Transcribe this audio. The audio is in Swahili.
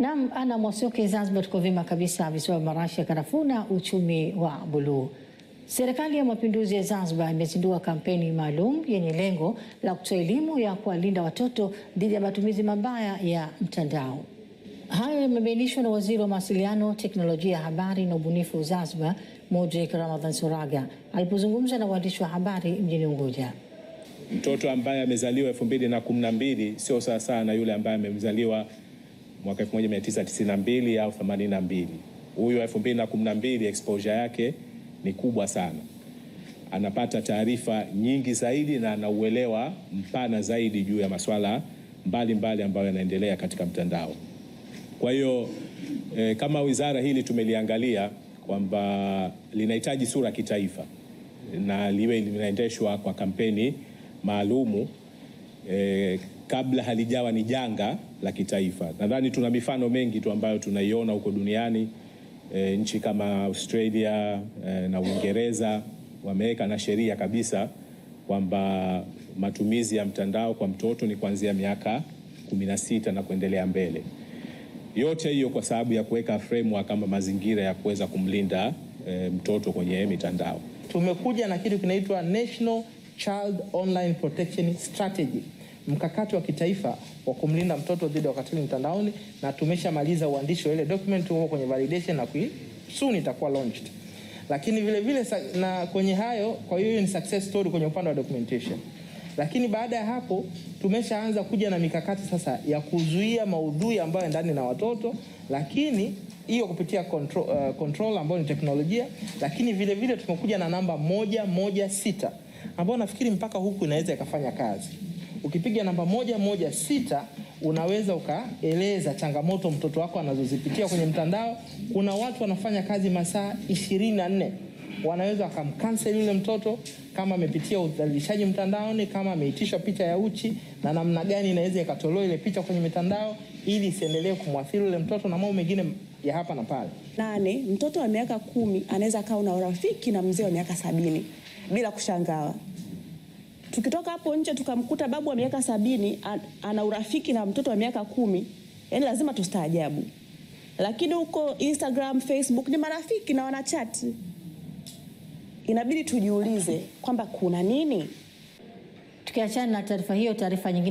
Naam, Ana Mwasioke, Zanzibar tuko vyema kabisa, visiwa vya marashi ya karafuu na uchumi wa buluu. Serikali ya Mapinduzi ya Zanzibar imezindua kampeni maalum yenye lengo la kutoa elimu ya kuwalinda watoto dhidi ya matumizi mabaya ya mtandao. Hayo yamebainishwa na Waziri wa Mawasiliano, Teknolojia ya Habari na Ubunifu Zanzibar, Modric Ramadhan Soraga, alipozungumza na waandishi wa habari mjini Unguja. Mtoto ambaye amezaliwa 2012 sio sawa na yule ambaye amezaliwa mwaka 1992 au 82. Huyu 2012 exposure yake ni kubwa sana. Anapata taarifa nyingi zaidi na anauelewa mpana zaidi juu ya masuala mbalimbali ambayo yanaendelea katika mtandao. Kwa hiyo kama wizara hili tumeliangalia kwamba linahitaji sura kitaifa na liwe linaendeshwa kwa kampeni maalumu kabla halijawa ni janga la kitaifa. Nadhani tuna mifano mengi tu ambayo tunaiona huko duniani. Nchi kama Australia na Uingereza wameweka na sheria kabisa kwamba matumizi ya mtandao kwa mtoto ni kuanzia miaka 16 na kuendelea mbele. Yote hiyo kwa sababu ya kuweka framework kama mazingira ya kuweza kumlinda mtoto kwenye mitandao. Tumekuja na kitu kinaitwa National Child Online Protection Strategy, mkakati wa kitaifa wa kumlinda mtoto dhidi ya ukatili mtandaoni, na tumeshamaliza uandishi wa ile document, huko kwenye validation na soon itakuwa launched. Lakini vile vile na kwenye hayo, kwa hiyo ni success story kwenye upande wa documentation. Lakini baada ya hapo tumeshaanza kuja na mikakati sasa ya kuzuia maudhui ambayo ndani na watoto, lakini hiyo kupitia control ambayo ni teknolojia. Lakini vile vile tumekuja na namba 116 ambayo nafikiri mpaka huku inaweza ikafanya kazi. Ukipiga namba 116 unaweza ukaeleza changamoto mtoto wako anazozipitia kwenye mtandao. Kuna watu wanafanya kazi masaa 24, wanaweza wakamcancel yule mtoto kama amepitia udhalilishaji mtandaoni, kama ameitishwa picha ya uchi, na namna gani inaweza ikatolewa ile picha kwenye mitandao ili isiendelee kumwathiri yule mtoto na mambo mengine ya hapa na pale. 8, mtoto wa miaka 10 anaweza kaa na urafiki na mzee wa miaka 70 bila kushangaa. Tukitoka hapo nje tukamkuta babu wa miaka 70 ana urafiki na mtoto wa miaka 10, yani lazima tustaajabu. Lakini huko Instagram, Facebook ni marafiki na wanachat. Inabidi tujiulize kwamba kuna nini? Tukiachana na taarifa hiyo, taarifa nyingine